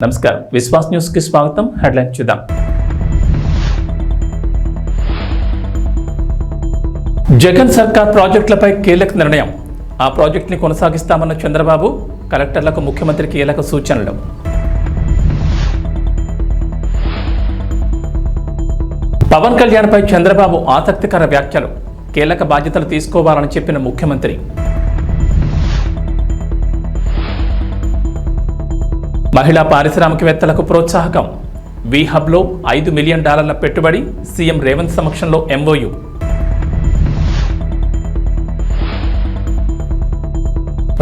నమస్కారం విశ్వాస్ న్యూస్ కి స్వాగతం. హెడ్లైన్ చూద్దాం. జగన్ సర్కార్ ప్రాజెక్టులపై కీలక నిర్ణయం. ఆ ప్రాజెక్టుని కొనసాగిస్తామన్న చంద్రబాబు, కలెక్టర్లకు ముఖ్యమంత్రి కీలక సూచనలు. పవన్ కళ్యాణ్ పై చంద్రబాబు ఆసక్తికర వ్యాఖ్యలు. కీలక బాధ్యతలు తీసుకోవాలని చెప్పిన ముఖ్యమంత్రి. మహిళా పారిశ్రామికవేత్తలకు ప్రోత్సాహకం. వి హబ్లో $5 మిలియన్ పెట్టుబడి. సీఎం రేవంత్ సమక్షంలో ఎంఓయు.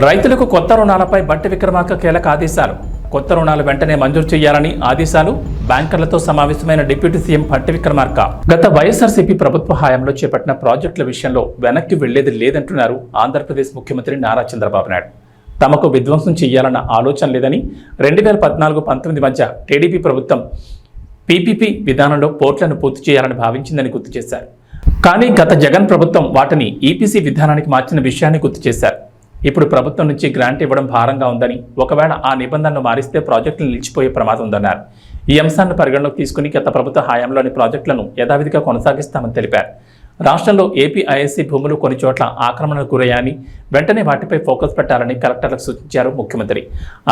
రైతులకు కొత్త రుణాలపై బట్టి విక్రమార్క కీలక ఆదేశాలు. కొత్త రుణాలు వెంటనే మంజూరు చేయాలని ఆదేశాలు. బ్యాంకర్లతో సమావేశమైన డిప్యూటీ సీఎం బట్టి విక్రమార్క. గత వైఎస్ఆర్సీపీ ప్రభుత్వ హయాంలో చేపట్టిన ప్రాజెక్టుల విషయంలో వెనక్కి వెళ్లేది లేదంటున్నారు ఆంధ్రప్రదేశ్ ముఖ్యమంత్రి నారా చంద్రబాబు నాయుడు. తమకు విధ్వంసం చేయాలన్న ఆలోచన లేదని 2014-19 మధ్య టీడీపీ ప్రభుత్వం పీపీపీ విధానంలో పోర్ట్లను పూర్తి చేయాలని భావించిందని గుర్తు చేశారు. కానీ గత జగన్ ప్రభుత్వం వాటిని ఈపీసీ విధానానికి మార్చిన విషయాన్ని గుర్తు చేశారు. ఇప్పుడు ప్రభుత్వం నుంచి గ్రాంట్ ఇవ్వడం భారంగా ఉందని, ఒకవేళ ఆ నిబంధనలు మారిస్తే ప్రాజెక్టులు నిలిచిపోయే ప్రమాదం ఉందన్నారు. ఈ అంశాన్ని పరిగణలోకి తీసుకుని గత ప్రభుత్వ హయాంలోని ప్రాజెక్టులను యథావిధిగా కొనసాగిస్తామని తెలిపారు. రాష్ట్రంలో ఏపీఐఎస్సీ భూములు కొన్ని చోట్ల ఆక్రమణకు గురయ్యాయని, వెంటనే వాటిపై ఫోకస్ పెట్టాలని కలెక్టర్లకు సూచించారు ముఖ్యమంత్రి.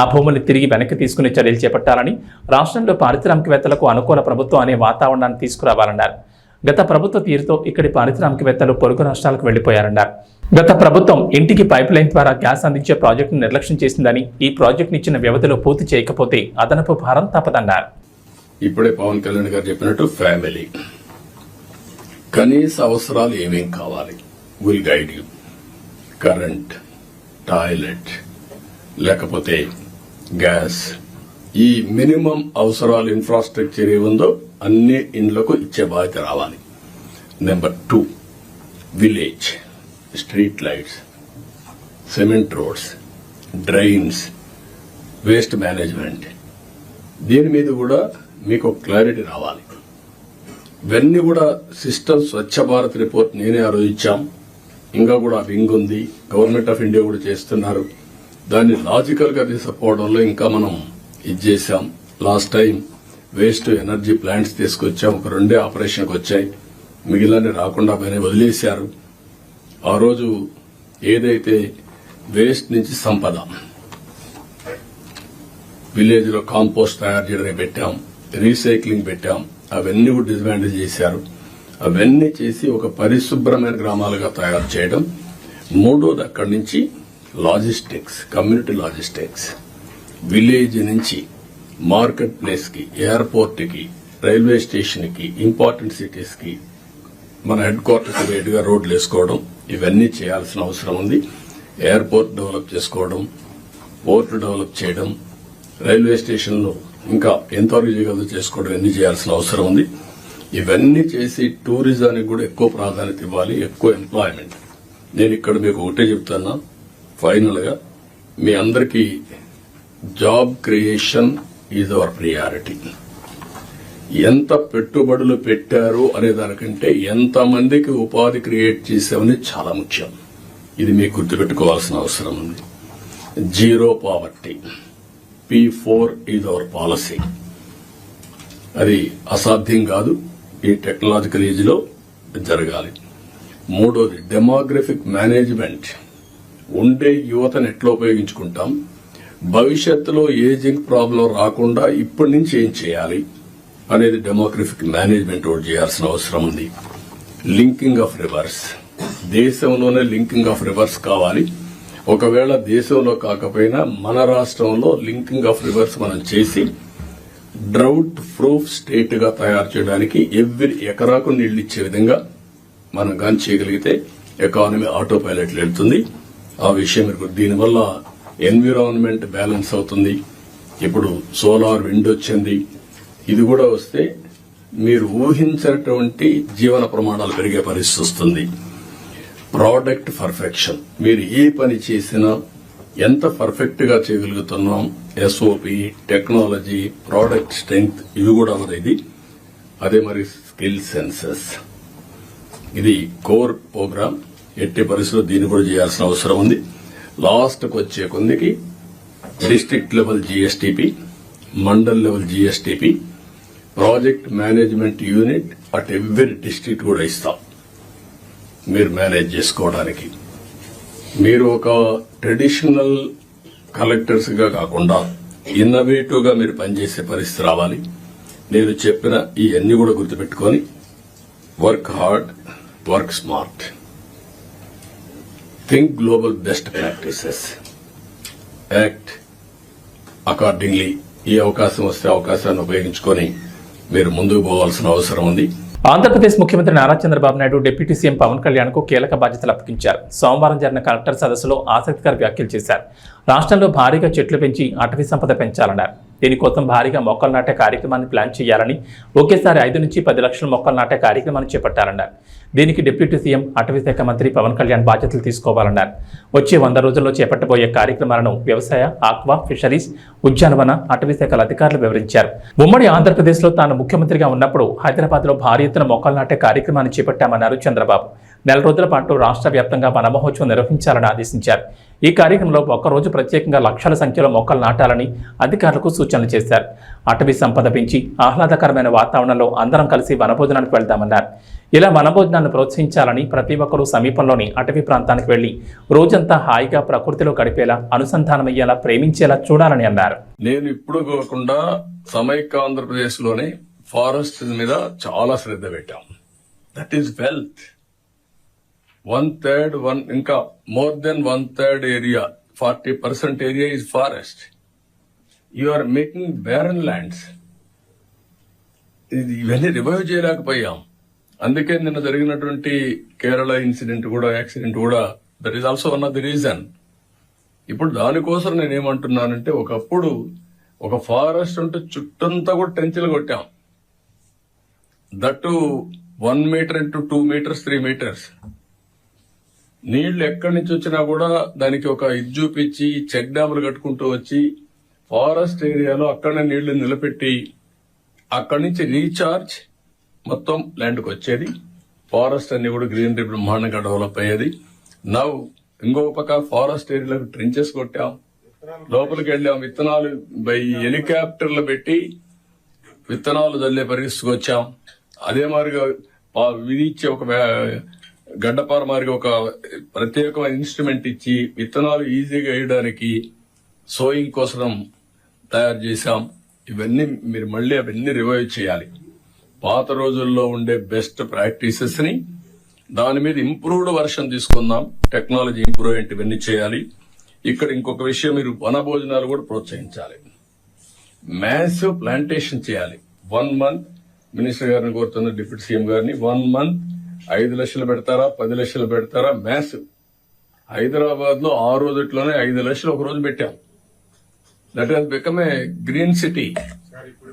ఆ భూములు తిరిగి వెనక్కి తీసుకునే చర్యలు చేపట్టాలని, రాష్ట్రంలో పారిశ్రామికవేత్తలకు అనుకూల ప్రభుత్వం అనే వాతావరణాన్ని తీసుకురావాలన్నారు. గత ప్రభుత్వ తీరుతో ఇక్కడి పారిశ్రామికవేత్తలు పొరుగు రాష్ట్రాలకు వెళ్లిపోయారన్నారు. గత ప్రభుత్వం ఇంటికి పైప్ లైన్ ద్వారా గ్యాస్ అందించే ప్రాజెక్టును నిర్లక్ష్యం చేసిందని, ఈ ప్రాజెక్టును ఇచ్చిన వ్యవధిలో పూర్తి చేయకపోతే అదనపు భారం తప్పదన్నారు. ఇప్పుడే పవన్ కళ్యాణ్ గారు చెప్పినట్టు ఫ్యామిలీ కనీస అవసరాలు ఏమేం కావాలి will guide you. Current, toilet, లేకపోతే గ్యాస్, ఈ మినిమం అవసరాలు ఇన్ఫ్రాస్ట్రక్చర్ ఏముందో అన్ని ఇండ్లకు ఇచ్చే బాధ్యత రావాలి. Number 2, village street lights, cement roads, drains, waste management, దీని మీద కూడా మీకు క్లారిటీ రావాలి. ఇవన్నీ కూడా సిస్టమ్ స్వచ్ఛ భారత్ రిపోర్ట్ నేనే ఆలోచించాం. ఇంకా కూడా వింగ్ ఉంది, గవర్నమెంట్ ఆఫ్ ఇండియా కూడా చేస్తున్నారు. దాన్ని లాజికల్ గా తీసుకుపోవడంలో ఇంకా మనం ఇది చేశాం. Last time waste energy plants తీసుకొచ్చాం, ఒక 2 ఆపరేషన్కి వచ్చాయి, మిగిలిన రాకుండా పైన వదిలేశారు. ఆ రోజు ఏదైతే వేస్ట్ నుంచి సంపద, విలేజ్ లో కాంపోస్ట్ తయారు చేయడానికి పెట్టాం, రీసైక్లింగ్ పెట్టాం, అవన్నీ కూడా డిస్మాండిల్ చేశారు. అవన్నీ చేసి ఒక పరిశుభ్రమైన గ్రామాలుగా తయారు చేయడం. మూడోది అక్కడి నుంచి లాజిస్టిక్స్, కమ్యూనిటీ లాజిస్టిక్స్, విలేజ్ నుంచి మార్కెట్ ప్లేస్ కి, ఎయిర్పోర్ట్ కి, రైల్వే స్టేషన్ కి, ఇంపార్టెంట్ సిటీస్ కి, మన హెడ్ క్వార్టర్స్ వేటుగా రోడ్లు వేసుకోవడం, ఇవన్నీ చేయాల్సిన అవసరం ఉంది. ఎయిర్పోర్ట్ డెవలప్ చేసుకోవడం, పోర్టు డెవలప్ చేయడం, రైల్వే స్టేషన్లు ఇంకా ఎంతవరకు చేయగలదో చేసుకోవడం, ఇవన్నీ చేయాల్సిన అవసరం ఉంది. ఇవన్నీ చేసి టూరిజానికి కూడా ఎక్కువ ప్రాధాన్యత ఇవ్వాలి, ఎక్కువ ఎంప్లాయ్మెంట్. నేను ఇక్కడ మీకు ఒకటే చెప్తున్నా, ఫైనల్ గా మీ అందరికీ job creation is our priority. ఎంత పెట్టుబడులు పెట్టారు అనే దానికంటే ఎంత మందికి ఉపాధి క్రియేట్ చేసామని చాలా ముఖ్యం. ఇది మీకు గుర్తుపెట్టుకోవాల్సిన అవసరం ఉంది. Zero poverty, P4 is our policy. అది అసాధ్యం కాదు, ఈ టెక్నాలజికల్ ఏజ్ లో జరగాలి. మూడోది డెమోగ్రఫిక్ మేనేజ్మెంట్. ఉండే యువతను ఎట్లా ఉపయోగించుకుంటాం, భవిష్యత్తులో ఏజింగ్ ప్రాబ్లం రాకుండా ఇప్పటి నుంచి ఏం చేయాలి అనేది డెమోగ్రఫిక్ మేనేజ్మెంట్ కూడా చేయాల్సిన అవసరం ఉంది. లింకింగ్ ఆఫ్ రివర్స్, దేశంలోనే లింకింగ్ ఆఫ్ రివర్స్ కావాలి. ఒకవేళ దేశంలో కాకపోయినా మన రాష్ట్రంలో లింకింగ్ ఆఫ్ రివర్స్ మనం చేసి డ్రౌట్ ప్రూఫ్ స్టేట్ గా తయారు చేయడానికి ఎవ్రీ ఎకరాకు నీళ్లు ఇచ్చే విధంగా మనం గాని చేయగలిగితే ఎకానమీ ఆటో పైలట్ వెళ్తుంది. ఆ విషయం దీనివల్ల ఎన్విరాన్మెంట్ బ్యాలెన్స్ అవుతుంది. ఇప్పుడు సోలార్ విండ్ వచ్చింది, ఇది కూడా వస్తే మీరు ఊహించినటువంటి జీవన ప్రమాణాలు పెరిగే పరిస్థితి వస్తుంది. ప్రోడక్ట్ పర్ఫెక్షన్, మీరు ఏ పని చేసినా ఎంత పర్ఫెక్ట్ గా చేయగలుగుతున్నాం, ఎస్ఓపి, టెక్నాలజీ, ప్రోడక్ట్ స్ట్రెంగ్త్, ఇవి కూడా ఇది. అదే మరి స్కిల్ సెన్సెస్, ఇది కోర్ ప్రోగ్రామ్. ఎట్టి పరిస్థితుల్లో దీన్ని కూడా చేయాల్సిన అవసరం ఉంది. లాస్ట్ కు వచ్చే కొందికి district level GSTP, mandal level GSTP, project management unit at every district కూడా ఇస్తాం మీరు మేనేజ్ చేసుకోవడానికి. మీరు ఒక ట్రెడిషనల్ కలెక్టర్స్ గా కాకుండా ఇన్నోవేటివ్ గా మీరు పనిచేసే పరిస్థితి రావాలి. నేను చెప్పిన ఇవన్నీ కూడా గుర్తుపెట్టుకొని work hard, work smart, think global best practices, act accordingly. ఈ అవకాశం వస్తే అవకాశాన్ని ఉపయోగించుకొని మీరు ముందుకు పోవాల్సిన అవసరం ఉంది. ఆంధ్రప్రదేశ్ ముఖ్యమంత్రి నారా చంద్రబాబు నాయుడు డిప్యూటీ సీఎం పవన్ కళ్యాణ్ కు కీలక బాధ్యతలు అప్పగించారు. సోమవారం జరిగిన కలెక్టర్ సదస్సులో ఆసక్తికర వ్యాఖ్యలు చేశారు. రాష్ట్రంలో భారీగా చెట్లు పెంచి అటవీ సంపద పెంచాలన్నారు. దీనికోసం భారీగా మొక్కలు నాటే కార్యక్రమాన్ని ప్లాన్ చేయాలని, ఒకేసారి 5 నుంచి 10 లక్షల మొక్కలు నాటే కార్యక్రమాన్ని చేపట్టాలన్నారు. దీనికి డిప్యూటీ సీఎం అటవీ శాఖ మంత్రి పవన్ కళ్యాణ్ బాధ్యతలు తీసుకోవాలన్నారు. వచ్చే 100 రోజుల్లో చేపట్టబోయే కార్యక్రమాలను వ్యవసాయ, ఆక్వా, ఫిషరీస్, ఉద్యానవన, అటవీ శాఖల అధికారులు వివరించారు. ఉమ్మడి ఆంధ్రప్రదేశ్లో తాను ముఖ్యమంత్రిగా ఉన్నప్పుడు హైదరాబాద్లో భారీ ఎత్తున మొక్కలు నాటే కార్యక్రమాన్ని చేపట్టామన్నారు చంద్రబాబు. 4 రోజుల పాటు రాష్ట్ర వ్యాప్తంగా వన మహోత్సవం నిర్వహించాలని ఆదేశించారు. ఈ కార్యక్రమంలో ఒక్కరోజు ప్రత్యేకంగా లక్షల సంఖ్యలో మొక్కలు నాటాలని అధికారులకు సూచనలు చేశారు. అటవీ సంపద పెంచి ఆహ్లాదకరమైన వాతావరణంలో అందరం కలిసి వనభోజనానికి వెళ్దామన్నారు. ఇలా వనభోజనాన్ని ప్రోత్సహించాలని, ప్రతి ఒక్కరూ సమీపంలోని అటవీ ప్రాంతానికి వెళ్లి రోజంతా హాయిగా ప్రకృతిలో గడిపేలా, అనుసంధానమయ్యేలా, ప్రేమించేలా చూడాలని అన్నారు. నేను ఇప్పుడు కాకుండా సమైక్య ఆంధ్రప్రదేశ్ లోనే ఫారెస్ట్ మీద చాలా శ్రద్ధ పెట్టాం. That is wealth. 1/3 ఇంకా more than 1/3 area, 40% area is forest. You are making barren lands. ఇవన్నీ రివైవ్ చేయలేకపోయాం. అందుకే నిన్న జరిగినటువంటి కేరళ యాక్సిడెంట్ కూడా that is also one of the reason. ఇప్పుడు దానికోసం నేనేమంటున్నానంటే, ఒకప్పుడు ఒక ఫారెస్ట్ ఉంటే చుట్టంతా కూడా టెంచులు కొట్టాం. That 1 metre into 2 metres 3 metres. నీళ్లు ఎక్కడి నుంచి వచ్చినా కూడా దానికి ఒక ఇది చూపించి చెక్ డ్యాములు కట్టుకుంటూ వచ్చి ఫారెస్ట్ ఏరియాలో అక్కడనే నీళ్లు నిలబెట్టి అక్కడి నుంచి రీఛార్జ్ మొత్తం ల్యాండ్కి వచ్చేది. ఫారెస్ట్ అన్ని కూడా గ్రీనరీ బ్రహ్మాండంగా డెవలప్ అయ్యేది. నవ్ ఇంకో పక్క ఫారెస్ట్ ఏరియాలకు ట్రెంచెస్ కొట్టాం, లోపలికి వెళ్ళాం, విత్తనాలు బై హెలికాప్టర్లు పెట్టి విత్తనాలు చల్లే పరిస్థితికి వచ్చాం. అదే మాదిరిగా విధించే ఒక గడ్డపార మాదిరిగా ఒక ప్రత్యేకమైన ఇన్స్ట్రుమెంట్ ఇచ్చి విత్తనాలు ఈజీగా వేయడానికి సోయింగ్ కోసం తయారు చేశాం. ఇవన్నీ మీరు మళ్ళీ అవన్నీ రివైవ్ చేయాలి. పాత రోజుల్లో ఉండే బెస్ట్ ప్రాక్టీసెస్ ని దాని మీద ఇంప్రూవ్డ్ వర్షన్ తీసుకుందాం. టెక్నాలజీ ఇంప్రూవ్మెంట్ ఇవన్నీ చేయాలి. ఇక్కడ ఇంకొక విషయం, మీరు వన భోజనాలు కూడా ప్రోత్సహించాలి. మ్యాసివ్ ప్లాంటేషన్ చేయాలి. 1 మంత్ మినిస్టర్ గారిని కోరుతున్న, డిప్యూటీ సీఎం గారిని, 1 మంత్ 5 లక్షలు పెడతారా 10 లక్షలు పెడతారా? మ్యాసివ్. హైదరాబాద్ లో 6 రోజుల్లోనే 5 లక్షలు ఒక రోజు పెట్టాం. That has become a green city. Sir ఇప్పుడు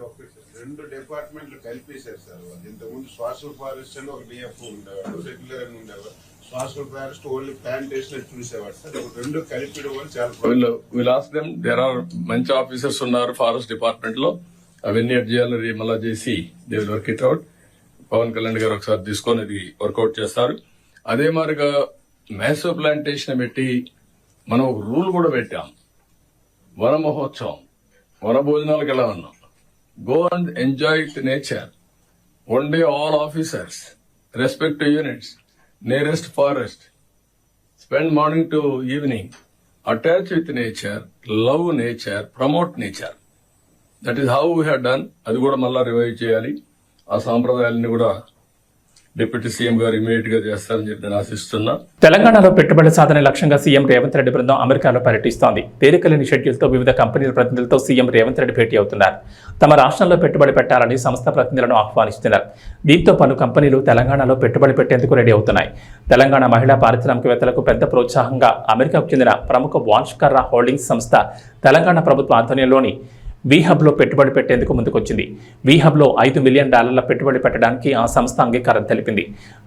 2 డిపార్ట్మెంట్లు కలిపేశారు సార్. ఇంతకుముందు సోషల్ ఫారెస్ట్ అని ఒక డిఎఫ్ ఉండేవాడు, రెగ్యులర్ అని ఉండేవాడు. సోషల్ ఫారెస్ట్ ఓన్లీ ప్లాంటేషన్ చూసేవాడు సార్. ఇప్పుడు 2 కలిపి వాళ్ళు చాలా will ask them. There are మంచి ఆఫీసర్స్ ఉన్నారు ఫారెస్ట్ డిపార్ట్మెంట్ లో. అవన్నీ ఎట్ చేయాలని మళ్ళా చేసి they will work it out. Pawan Kalyan గారు ఒకసారి తీసుకొని ఇది వర్కౌట్ చేస్తారు. అదే మాదిరిగా మ్యాసివ్ ప్లాంటేషన్ పెట్టి మనం ఒక రూల్ కూడా పెట్టాం. వన మహోత్సవం, వన భోజనాలకు ఎలా ఉన్నాం. Go and enjoy the nature. 1 day all officers respect to units, nearest forest, spend morning to evening, attach with nature, love nature, promote nature. That is how we have done. అది కూడా మళ్ళా రివైవ్ చేయాలి. ఆ సాంప్రదాయాలని కూడా deputy CM గారు immediate గా చేస్తారని చెప్పి నేను ఆశిస్తున్నా. తెలంగాణలో పెట్టుబడి సాధన లక్ష్యంగా సీఎం రేవంత్ రెడ్డి బృందం అమెరికాలో పర్యటిస్తోంది. తేలికలేని షెడ్యూల్తో వివిధ కంపెనీల ప్రతినిధులతో సీఎం రేవంత్ రెడ్డి భేటీ అవుతున్నారు. తమ రాష్ట్రంలో పెట్టుబడి పెట్టాలని సంస్థ ప్రతినిధులను ఆహ్వానిస్తున్నారు. దీంతో పలు కంపెనీలు తెలంగాణలో పెట్టుబడి పెట్టేందుకు రెడీ అవుతున్నాయి. తెలంగాణ మహిళా పారిశ్రామికవేత్తలకు పెద్ద ప్రోత్సాహంగా అమెరికాకు చెందిన ప్రముఖ వాన్ష్కర్రా హోల్డింగ్స్ సంస్థ తెలంగాణ ప్రభుత్వ ఆధ్వర్యంలోని వీహబ్లో పెట్టుబడి పెట్టేందుకు ముందుకొచ్చింది. వీహబ్లో $5 మిలియన్ పెట్టుబడి పెట్టడానికి ఆ సంస్థ అంగీకారం తెలిపింది.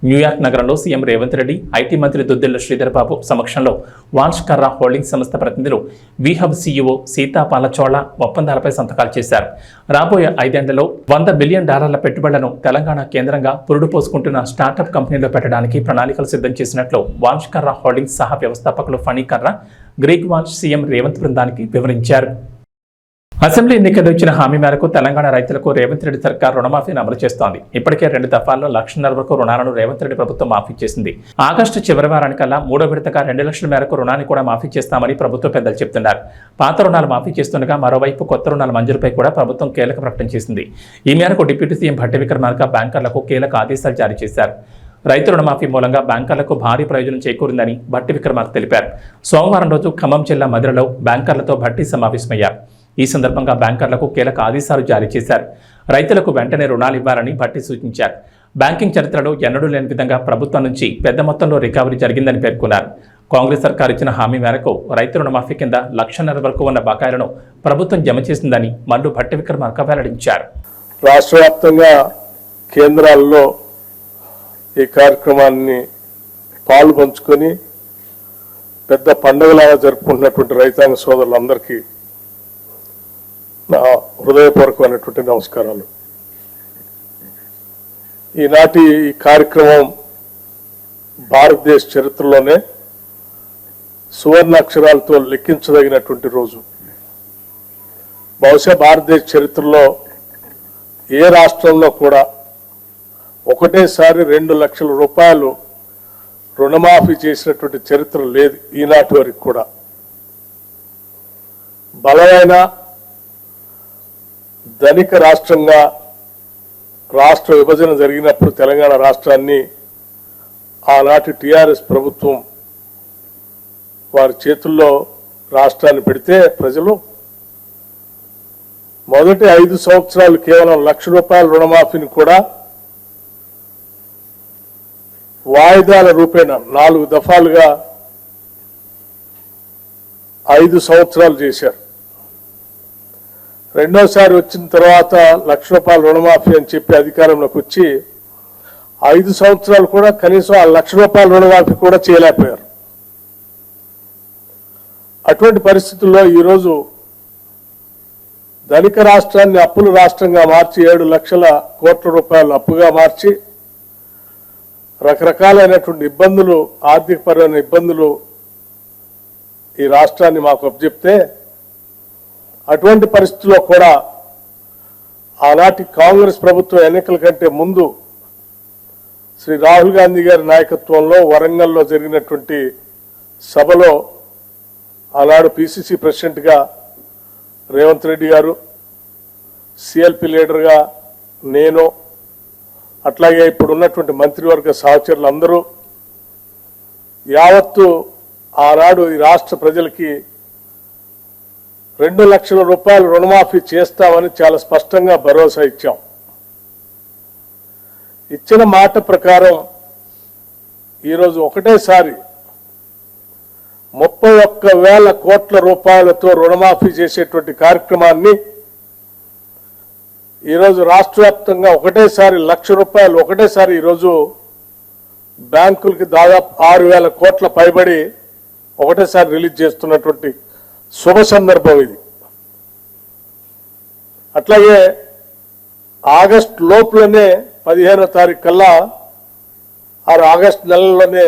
న్యూయార్క్ నగరంలో సీఎం రేవంత్ రెడ్డి, ఐటీ మంత్రి దుద్దిళ్ల శ్రీధర్ బాబు సమక్షంలో వాన్ష్కర్రా హోల్డింగ్స్ సంస్థ ప్రతినిధులు వీహబ్ సీఈఓ సీతా పాలచోళ ఒప్పందాలపై సంతకాలు చేశారు. రాబోయే 5 ఏళ్లలో $100 మిలియన్ పెట్టుబడులను తెలంగాణ కేంద్రంగా పురుడు పోసుకుంటున్న స్టార్టప్ కంపెనీలో పెట్టడానికి ప్రణాళికలు సిద్ధం చేసినట్లు వాన్ష్కర్రా హోల్డింగ్స్ సహ వ్యవస్థాపకులు ఫణి కర్రా గ్రీక్ వాన్స్ సీఎం రేవంత్ బృందానికి వివరించారు. అసెంబ్లీ ఎన్నికల్లో ఇచ్చిన హామీ మేరకు తెలంగాణ రైతులకు రేవంత్ రెడ్డి సర్కార్ రుణమాఫీని అమలు చేస్తోంది. ఇప్పటికే 2 దఫాల్లో 1,00,000 వరకు రుణాలను రేవంత్ రెడ్డి ప్రభుత్వం మాఫీ చేసింది. ఆగస్టు చివరి వారానికల్లా 3వ విడతగా 2 లక్షల మేరకు రుణాన్ని కూడా మాఫీ చేస్తామని ప్రభుత్వ పెద్దలు చెబుతున్నారు. పాత రుణాలు మాఫీ చేస్తుండగా మరోవైపు కొత్త రుణాల మంజూరుపై కూడా ప్రభుత్వం కీలక ప్రకటన చేసింది. ఈ మేరకు డిప్యూటీ సీఎం భట్టి విక్రమార్క బ్యాంకర్లకు కీలక ఆదేశాలు జారీ చేశారు. రైతు రుణమాఫీ మూలంగా బ్యాంకర్లకు భారీ ప్రయోజనం చేకూరిందని భట్టి విక్రమార్క తెలిపారు. సోమవారం రోజు ఖమ్మం జిల్లా మధిరలో బ్యాంకర్లతో భట్టి సమావేశమయ్యారు. ఈ సందర్భంగా బ్యాంకర్లకు కీలక ఆదేశాలు జారీ చేశారు. రైతులకు వెంటనే రుణాలు ఇవ్వాలని భట్టి సూచించారు. బ్యాంకింగ్ చరిత్రలో ఎన్నడూ లేని విధంగా ప్రభుత్వం నుంచి పెద్ద మొత్తంలో రికవరీ జరిగిందని పేర్కొన్నారు. కాంగ్రెస్ సర్కార్ ఇచ్చిన హామీ మేరకు రైతు రుణమాఫీ కింద 1,00,000 వరకు ఉన్న బకాయిలను ప్రభుత్వం జమ చేసిందని మల్లు భట్టి విక్రమార్క వెల్లడించారు. రాష్ట్ర వ్యాప్తంగా కేంద్రాల్లో ఈ కార్యక్రమాన్ని పాలు పంచుకొని పెద్ద పండుగలాగా జరుపుకుంటున్నటువంటి రైతాంగ సోదరులందరికీ నా హృదయపూర్వకమైనటువంటి నమస్కారాలు. ఈనాటి ఈ కార్యక్రమం భారతదేశ చరిత్రలోనే సువర్ణాక్షరాలతో లెక్కించదగినటువంటి రోజు. బహుశా భారతదేశ చరిత్రలో ఏ రాష్ట్రంలో కూడా ఒకటేసారి 2 లక్షల రూపాయలు రుణమాఫీ చేసినటువంటి చరిత్ర లేదు ఈనాటి వరకు కూడా. బలమైన ధనిక రాష్ట్రంగా రాష్ట్ర విభజన జరిగినప్పుడు తెలంగాణ రాష్ట్రాన్ని ఆనాటి టీఆర్ఎస్ ప్రభుత్వం వారి చేతుల్లో రాష్ట్రాన్ని పెడితే ప్రజలు మొదటి 5 సంవత్సరాలు కేవలం 1,00,000 రూపాయల రుణమాఫీని కూడా వాయిదాల రూపేణ 4 దఫాలుగా 5 సంవత్సరాలు చేశారు. రెండోసారి వచ్చిన తర్వాత 1,00,000 రూపాయల రుణమాఫీ అని చెప్పి అధికారంలోకి వచ్చి 5 సంవత్సరాలు కూడా కనీసం ఆ 1,00,000 రూపాయల రుణమాఫీ కూడా చేయలేకపోయారు. అటువంటి పరిస్థితుల్లో ఈరోజు ధనిక రాష్ట్రాన్ని అప్పుల రాష్ట్రంగా మార్చి 7 లక్షల కోట్ల రూపాయలు అప్పుగా మార్చి రకరకాలైనటువంటి ఇబ్బందులు, ఆర్థికపరమైన ఇబ్బందులు ఈ రాష్ట్రాన్ని మాకు అప్పచెప్తే అటువంటి పరిస్థితుల్లో కూడా ఆనాటి కాంగ్రెస్ ప్రభుత్వం ఎన్నికల కంటే ముందు శ్రీ రాహుల్ గాంధీ గారి నాయకత్వంలో వరంగల్లో జరిగినటువంటి సభలో ఆనాడు పిసిసి ప్రెసిడెంట్గా రేవంత్ రెడ్డి గారు, సిఎల్పి లీడర్గా నేను, అట్లాగే ఇప్పుడు ఉన్నటువంటి మంత్రివర్గ సహచరులందరూ యావత్తు ఆనాడు ఈ రాష్ట్ర ప్రజలకి 2 లక్షల రూపాయలు రుణమాఫీ చేస్తామని చాలా స్పష్టంగా భరోసా ఇచ్చాం. ఇచ్చిన మాట ప్రకారం ఈరోజు ఒకటేసారి 31,000 కోట్ల రూపాయలతో రుణమాఫీ చేసేటువంటి కార్యక్రమాన్ని ఈరోజు రాష్ట్ర వ్యాప్తంగా ఒకటేసారి 1,00,000 రూపాయలు ఒకటేసారి ఈరోజు బ్యాంకులకి దాదాపు 6,000 కోట్ల పైబడి ఒకటేసారి రిలీజ్ చేస్తున్నటువంటి శుభ సందర్భం ఇది. అట్లాగే ఆగస్టు లోపులోనే 15వ తారీఖు కల్లా ఆగస్టు నెలలోనే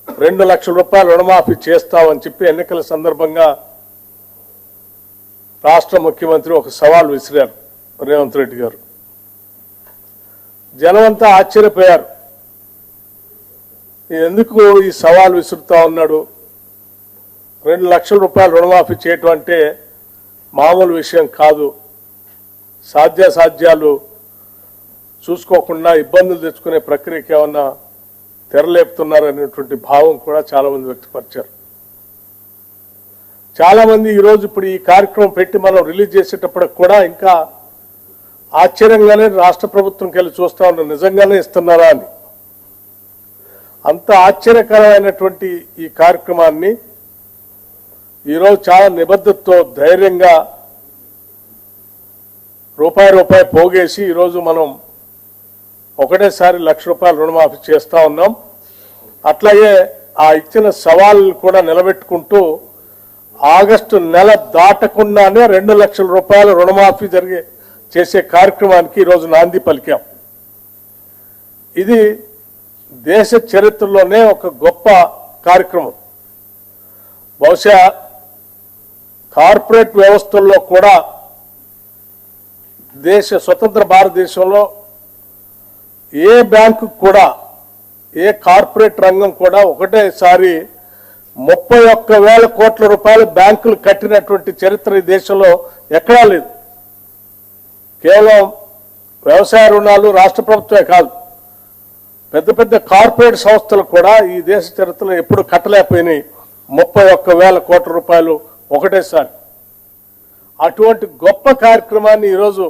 2 లక్షల రూపాయలు రుణమాఫీ చేస్తామని చెప్పి ఎన్నికల సందర్భంగా రాష్ట్ర ముఖ్యమంత్రి ఒక సవాల్ విసిరారు రేవంత్ రెడ్డి గారు. జనమంతా ఆశ్చర్యపోయారు. ఎందుకు ఈ సవాల్ విసురుతా ఉన్నాడు? 2 లక్షల రూపాయలు రుణమాఫీ చేయటం అంటే మామూలు విషయం కాదు. సాధ్యాసాధ్యాలు చూసుకోకుండా ఇబ్బందులు తెచ్చుకునే ప్రక్రియకి ఏమన్నా తెరలేపుతున్నారనేటువంటి భావం కూడా చాలా మంది వ్యక్తపరిచారు. చాలా మంది ఈరోజు ఇప్పుడు ఈ కార్యక్రమం పెట్టి మనం రిలీజ్ చేసేటప్పటికి కూడా ఇంకా ఆశ్చర్యంగానే రాష్ట్ర ప్రభుత్వంకి వెళ్ళి చూస్తా ఉన్నారు, నిజంగానే ఇస్తున్నారా అని. అంత ఆశ్చర్యకరమైనటువంటి ఈ కార్యక్రమాన్ని ఈరోజు చాలా నిబద్ధతతో ధైర్యంగా రూపాయి పోగేసి ఈరోజు మనం ఒకటేసారి 1,00,000 రూపాయలు రుణమాఫీ చేస్తా ఉన్నాం. అట్లాగే ఆ ఇచ్చిన సవాళ్ళను కూడా నిలబెట్టుకుంటూ ఆగస్టు నెల దాటకుండానే 2 లక్షల రూపాయల రుణమాఫీ చేసే కార్యక్రమానికి ఈరోజు నాంది పలికాం. ఇది దేశ చరిత్రలోనే ఒక గొప్ప కార్యక్రమం. బహుశా కార్పొరేట్ వ్యవస్థల్లో కూడా స్వతంత్ర భారతదేశంలో ఏ బ్యాంకు కూడా ఏ కార్పొరేట్ రంగం కూడా ఒకటేసారి 31,000 కోట్ల రూపాయలు బ్యాంకులు కట్టినటువంటి చరిత్ర ఈ దేశంలో ఎక్కడా లేదు. కేవలం వ్యవసాయ రుణాలు రాష్ట్ర ప్రభుత్వమే కాదు, పెద్ద పెద్ద కార్పొరేట్ సంస్థలు కూడా ఈ దేశ చరిత్రలో ఎప్పుడు కట్టలేకపోయినాయి 31,000 కోట్ల రూపాయలు ఒకటేసారి. అటువంటి గొప్ప కార్యక్రమాన్ని ఈరోజు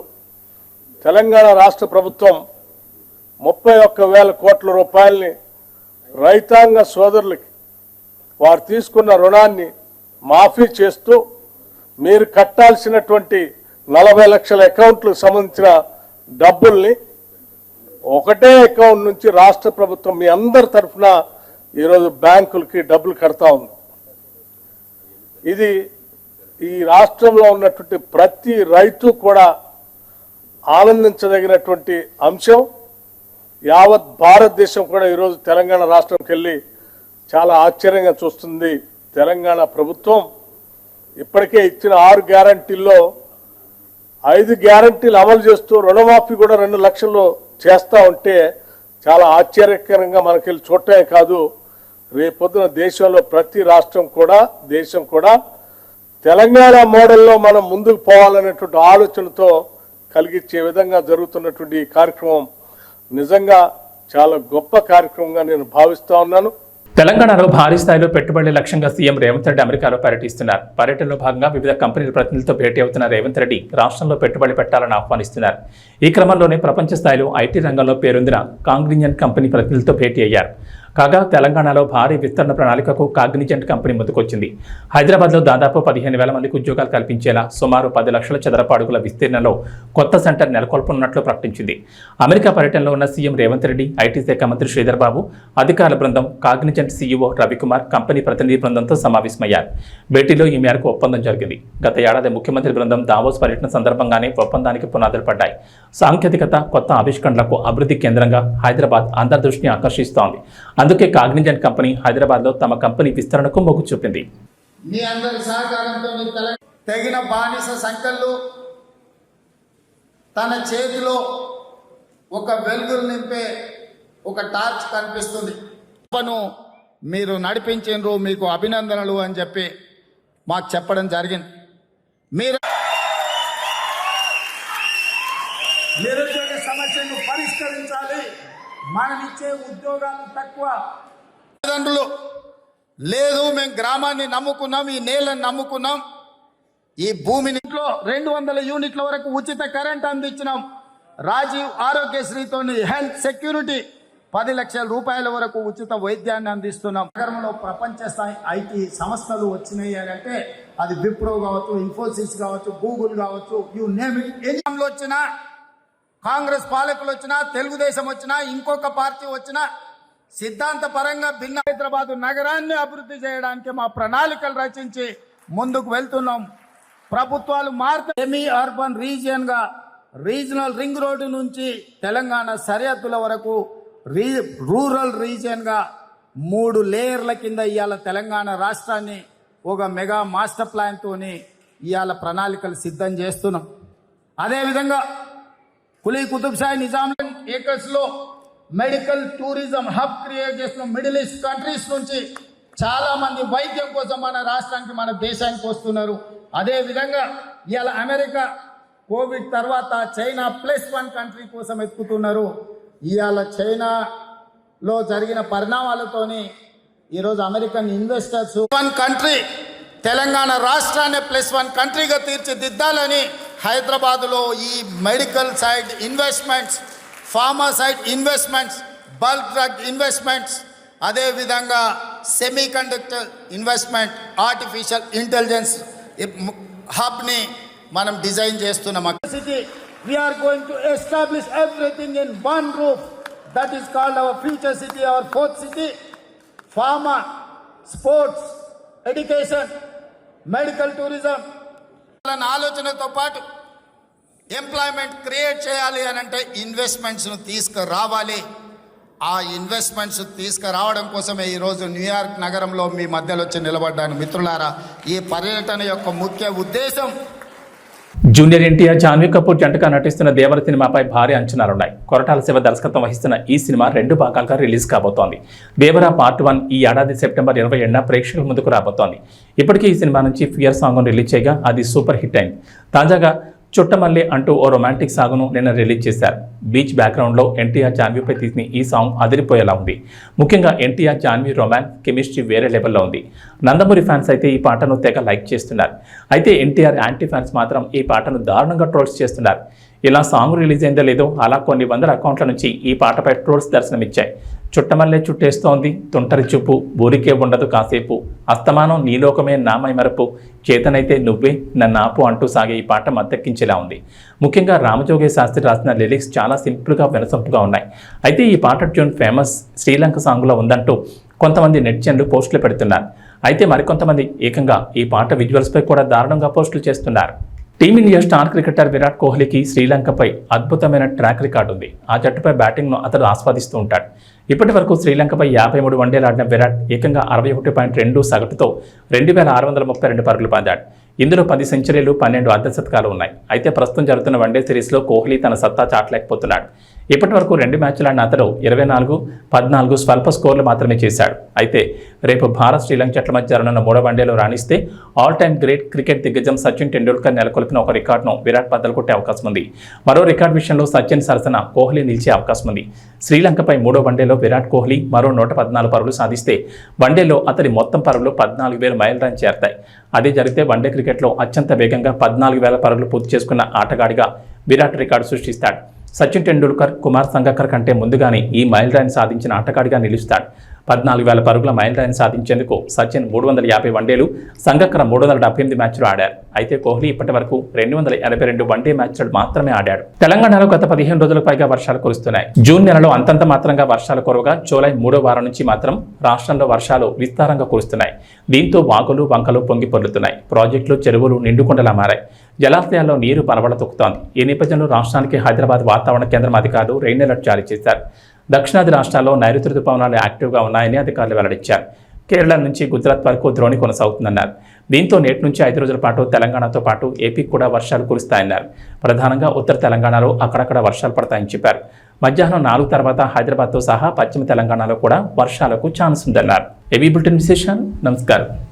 తెలంగాణ రాష్ట్ర ప్రభుత్వం 31,000 కోట్ల రూపాయలని రైతాంగ సోదరులకి వారు తీసుకున్న రుణాన్ని మాఫీ చేస్తూ మీరు కట్టాల్సినటువంటి 40 లక్షల అకౌంట్లకు సంబంధించిన డబ్బుల్ని ఒకటే అకౌంట్ నుంచి రాష్ట్ర ప్రభుత్వం మీ అందరి తరఫున ఈరోజు బ్యాంకులకి డబ్బులు కడతా ఉంది. ఇది ఈ రాష్ట్రంలో ఉన్నటువంటి ప్రతి రైతు కూడా ఆనందించదగినటువంటి అంశం. యావత్ భారతదేశం కూడా ఈరోజు తెలంగాణ రాష్ట్రంకి వెళ్ళి చాలా ఆశ్చర్యంగా చూస్తుంది. తెలంగాణ ప్రభుత్వం ఇప్పటికే ఇచ్చిన 6 గ్యారంటీల్లో 5 గ్యారంటీలు అమలు చేస్తూ రుణమాఫీ కూడా 2 లక్షలు చేస్తూ ఉంటే చాలా ఆశ్చర్యకరంగా మనకెళ్ళి చూడటమే కాదు, రేపొద్దున దేశంలో ప్రతి రాష్ట్రం కూడా దేశం కూడా తెలంగాణ మోడల్లో మనం ముందుకు పోవాలనేటువంటి ఆలోచనతో కలిగించే విధంగా జరుగుతున్నటువంటి ఈ కార్యక్రమం నిజంగా చాలా గొప్ప కార్యక్రమంగా నేను భావిస్తా ఉన్నాను. తెలంగాణలో భారీ స్థాయిలో పెట్టుబడుల లక్ష్యంగా సీఎం రేవంత్ రెడ్డి అమెరికాలో పర్యటిస్తున్నారు. పర్యటనలో భాగంగా వివిధ కంపెనీల ప్రతినిధులతో భేటీ అవుతున్న రేవంత్ రెడ్డి రాష్ట్రంలో పెట్టుబడి పెట్టాలని ఆహ్వానిస్తున్నారు. ఈ క్రమంలోనే ప్రపంచ స్థాయిలో ఐటీ రంగంలో పేరొందిన కాగ్నిజెంట్ కంపెనీ ప్రతినిధులతో భేటీ అయ్యారు. కాగా తెలంగాణలో భారీ విస్తరణ ప్రణాళికకు కాగ్నిజెంట్ కంపెనీ ముందుకొచ్చింది. హైదరాబాద్లో దాదాపు 15,000 మందికి ఉద్యోగాలు కల్పించేలా సుమారు 10 లక్షల చదరపు అడుగుల విస్తీర్ణంలో కొత్త సెంటర్ నెలకొల్పనున్నట్లు ప్రకటించింది. అమెరికా పర్యటనలో ఉన్న సీఎం రేవంత్ రెడ్డి, ఐటీ శాఖ మంత్రి శ్రీధర్ బాబు, అధికారుల బృందం, కాగ్నిజెంట్ సీఈఓ రవికుమార్ కంపెనీ ప్రతినిధి బృందంతో సమావేశమయ్యారు. భేటీలో ఈ మేరకు ఒప్పందం జరిగింది. గత ఏడాది ముఖ్యమంత్రి బృందం దావోస్ పర్యటన సందర్భంగానే ఒప్పందానికి పునాదులు పడ్డాయి. సాంకేతికత, కొత్త ఆవిష్కరణలకు అభివృద్ధి కేంద్రంగా హైదరాబాద్ అందరి దృష్టిని ఆకర్షిస్తోంది. అందుకే కాగ్నిజెంట్ కంపెనీ హైదరాబాద్లో తమ కంపెనీ విస్తరణకు మొగ్గు చూపింది. మీ అందరి సహకారంతో తగిన బానిస సంఖ్యలు తన చేతిలో ఒక వెలుగులు నింపే ఒక టార్చ్ కనిపిస్తుంది. మీరు నడిపించారు, మీకు అభినందనలు అని చెప్పి మాకు చెప్పడం జరిగింది. మీరు నిరుద్యోగ సమస్యను పరిష్కరించాలి, మనమిచ్చే ఉద్యోగాలు తక్కువ, తల్లిదండ్రులు లేదు మేము గ్రామాన్ని నమ్ముకున్నాం, ఈ నేలను నమ్ముకున్నాం, ఈ భూమిని 200 యూనిట్ల వరకు ఉచిత కరెంట్ అందించినాం. రాజీవ్ ఆరోగ్యశ్రీతో హెల్త్ సెక్యూరిటీ 10 లక్షల రూపాయల వరకు ఉచిత వైద్యాన్ని అందిస్తున్నాం. నగరంలో ప్రపంచ స్థాయి ఐటీ సంస్థలు వచ్చినాయి అంటే అది విప్రో కావచ్చు, ఇన్ఫోసిస్ కావచ్చు, గూగుల్ కావచ్చు, యూ నేమ్ ఇట్. ఎన్నిలో వచ్చినా, కాంగ్రెస్ పాలకులు వచ్చినా, తెలుగుదేశం వచ్చినా, ఇంకొక పార్టీ వచ్చినా సిద్ధాంతపరంగా భిన్న హైదరాబాద్ నగరాన్ని అభివృద్ధి చేయడానికి మా ప్రణాళికలు రచించి ముందుకు వెళ్తున్నాం. ప్రభుత్వాలు మారుతాయి. సెమీ అర్బన్ రీజియన్ గా రీజనల్ రింగ్ రోడ్డు నుంచి తెలంగాణ సరిహద్దుల వరకు రూరల్ రీజియన్ గా 3 లేయర్ల కింద ఇవాళ తెలంగాణ రాష్ట్రాన్ని ఒక మెగా మాస్టర్ ప్లాన్ తోని ఇవాళ ప్రణాళికలు సిద్ధం చేస్తున్నాం. అదేవిధంగా కులీ కుతుబ్షాహీ నిజాం ఏకర్స్ లో మెడికల్ టూరిజం హబ్ క్రియేట్ చేస్తున్నాం. మిడిల్ ఈస్ట్ కంట్రీస్ నుంచి చాలా మంది వైద్యం కోసం మన రాష్ట్రానికి, మన దేశానికి వస్తున్నారు. అదేవిధంగా ఇవాళ అమెరికా కోవిడ్ తర్వాత చైనా +1 కంట్రీ కోసం ఎత్తుకుతున్నారు. ఇవాళ చైనాలో జరిగిన పరిణామాలతోని ఈరోజు అమెరికన్ ఇన్వెస్టర్స్ 1 కంట్రీ తెలంగాణ రాష్ట్రాన్ని +1 కంట్రీగా తీర్చిదిద్దాలని హైదరాబాద్లో ఈ medical side investments, pharma side investments, bulk drug investments, అదేవిధంగా semi conductor investment, artificial intelligence హబ్ని మనం డిజైన్ చేస్తున్నాం. We are going to establish everything in one roof. That is called our future city, our 4th city. Pharma, sports, education, medical tourism. ఆలోచనతో పాటు employment create చేయాలి అని అంటే ఇన్వెస్ట్మెంట్స్ను తీసుకురావాలి. ఆ ఇన్వెస్ట్మెంట్స్ తీసుకురావడం కోసమే ఈరోజు న్యూయార్క్ నగరంలో మీ మధ్యలో వచ్చి నిలబడ్డాను. మిత్రులారా, ఈ పర్యటన యొక్క ముఖ్య ఉద్దేశం జూనియర్ ఎన్టీఆర్ జాన్వీ కపూర్ జంటగా నటిస్తున్న దేవర సినిమాపై భారీ అంచనాలున్నాయి. కొరటాల శివ దర్శకత్వం వహిస్తున్న ఈ సినిమా 2 భాగాలుగా రిలీజ్ కాబోతోంది. దేవర పార్ట్ 1 ఈ ఏడాది సెప్టెంబర్ 27న ప్రేక్షకుల ముందుకు రాబోతోంది. ఇప్పటికీ ఈ సినిమా నుంచి ఫియర్ సాంగ్ను రిలీజ్ చేయగా అది సూపర్ హిట్ అయింది. తాజాగా చుట్టమల్లి అంటూ ఓ రొమాంటిక్ సాగును నిన్న రిలీజ్ చేశారు. బీచ్ బ్యాక్గ్రౌండ్లో ఎన్టీఆర్ జాన్వీపై తీసిన ఈ సాంగ్ అదిరిపోయేలా ఉంది. ముఖ్యంగా ఎన్టీఆర్ జాన్వీ రొమాన్స్ కెమిస్ట్రీ వేరే లెవెల్లో ఉంది. నందమూరి ఫ్యాన్స్ అయితే ఈ పాటను తెగ లైక్ చేస్తున్నారు. అయితే ఎన్టీఆర్ యాంటీ ఫ్యాన్స్ మాత్రం ఈ పాటను దారుణంగా ట్రోల్స్ చేస్తున్నారు. ఇలా సాంగ్ రిలీజ్ అయిందో లేదో అలా కొన్ని వందల అకౌంట్ల నుంచి ఈ పాటపై ట్రోల్స్ దర్శనమిచ్చాయి. చుట్టమల్లే చుట్టేస్తోంది, తుంటరి చూపు, ఊరికే ఉండదు కాసేపు, అస్తమానం నీలోకమే నామై మరపు, చేతనైతే నువ్వే నన్ను ఆపు అంటూ సాగే ఈ పాట మద్దెక్కించేలా ఉంది. ముఖ్యంగా రామజోగే శాస్త్రి రాసిన లిరిక్స్ చాలా సింపుల్గా వినసొంపుగా ఉన్నాయి. అయితే ఈ పాట ట్యూన్ ఫేమస్ శ్రీలంక సాంగ్లో ఉందంటూ కొంతమంది నెటిజన్లు పోస్టులు పెడుతున్నారు. అయితే మరికొంతమంది ఏకంగా ఈ పాట విజువల్స్పై కూడా దారుణంగా పోస్టులు చేస్తున్నారు. టీమిండియా స్టార్ క్రికెటర్ విరాట్ కోహ్లీకి శ్రీలంకపై అద్భుతమైన ట్రాక్ రికార్డు ఉంది. ఆ జట్టుపై బ్యాటింగ్ను అతడు ఆస్వాదిస్తూ ఉంటాడు. ఇప్పటి వరకు శ్రీలంకపై 53 వన్డేలు ఆడిన విరాట్ ఏకంగా 61.2 సగటుతో 2632 పరుగులు పొందాడు. ఇందులో 10 సెంచరీలు, 12 అర్ధశతకాలు ఉన్నాయి. అయితే ప్రస్తుతం జరుగుతున్న వన్డే సిరీస్లో కోహ్లీ తన సత్తా చాటలేకపోతున్నాడు. ఇప్పటి వరకు 2 మ్యాచ్లు ఆడిన అతడు 24, 14 స్వల్ప స్కోర్లు మాత్రమే చేశాడు. అయితే రేపు భారత్ శ్రీలంక జట్ల మధ్య జరగనున్న 3వ వన్డేలో రాణిస్తే ఆల్ టైమ్ గ్రేట్ క్రికెట్ దిగ్గజం సచిన్ టెండూల్కర్ నెలకొల్పిన ఒక రికార్డును విరాట్ బద్దలు కొట్టే అవకాశం ఉంది. మరో రికార్డు విషయంలో సచిన్ సరసన కోహ్లీ నిలిచే అవకాశం ఉంది. శ్రీలంకపై 3వ వన్డేలో విరాట్ కోహ్లీ మరో 114 పరుగులు సాధిస్తే వన్డేలో అతడి మొత్తం పరుగులు 14,000 మైల్ రన్ చేరతాయి. అదే జరిగితే వన్డే క్రికెట్లో అత్యంత వేగంగా 14,000 పరుగులు పూర్తి చేసుకున్న ఆటగాడిగా విరాట్ రికార్డు సృష్టిస్తాడు. సచిన్ టెండూల్కర్, కుమార్ సంగక్కర్ కంటే ముందుగానే ఈ మైల్ రైన్ సాధించిన ఆటగాడిగా నిలుస్తాడు. 14,000 పరుగుల మైల్ రైన్ సాధించేందుకు సచిన్ 350 వన్డేలు, సంగక్కర్ 378 మ్యాచ్లు ఆడారు. అయితే కోహ్లీ ఇప్పటి వరకు 282 వన్డే మ్యాచ్లు మాత్రమే ఆడాడు. తెలంగాణలో గత 15 రోజులకు పైగా వర్షాలు కురుస్తున్నాయి. జూన్ నెలలో అంతంత మాత్రంగా వర్షాలు కురవగా జూలై 3వ వారం నుంచి మాత్రం రాష్ట్రంలో వర్షాలు విస్తారంగా కురుస్తున్నాయి. దీంతో వాగులు, వంకలు పొంగి పొర్లుతున్నాయి. ప్రాజెక్టులు, చెరువులు నిండుకుండలా మారాయి. జలాశయాల్లో నీరు పరవడ తొక్కుతోంది. ఈ నేపథ్యంలో రాష్ట్రానికి హైదరాబాద్ వాతావరణ కేంద్రం అధికారులు రెయిన్ అలర్ట్ జారీ చేశారు. దక్షిణాది రాష్ట్రాల్లో నైరుతి రుతుపవనాలు యాక్టివ్గా ఉన్నాయని అధికారులు వెల్లడించారు. కేరళ నుంచి గుజరాత్ వరకు ద్రోణి కొనసాగుతుందన్నారు. దీంతో నేటి నుంచి 5 రోజుల పాటు తెలంగాణతో పాటు ఏపీకి కూడా వర్షాలు కురుస్తాయన్నారు. ప్రధానంగా ఉత్తర తెలంగాణలో అక్కడక్కడ వర్షాలు పడతాయని చెప్పారు. మధ్యాహ్నం 4 తర్వాత హైదరాబాద్తో సహా పశ్చిమ తెలంగాణలో కూడా వర్షాలకు ఛాన్స్ ఉందన్నారు. ఏబీ బులెటిన్ విశేషాలు. నమస్కారం.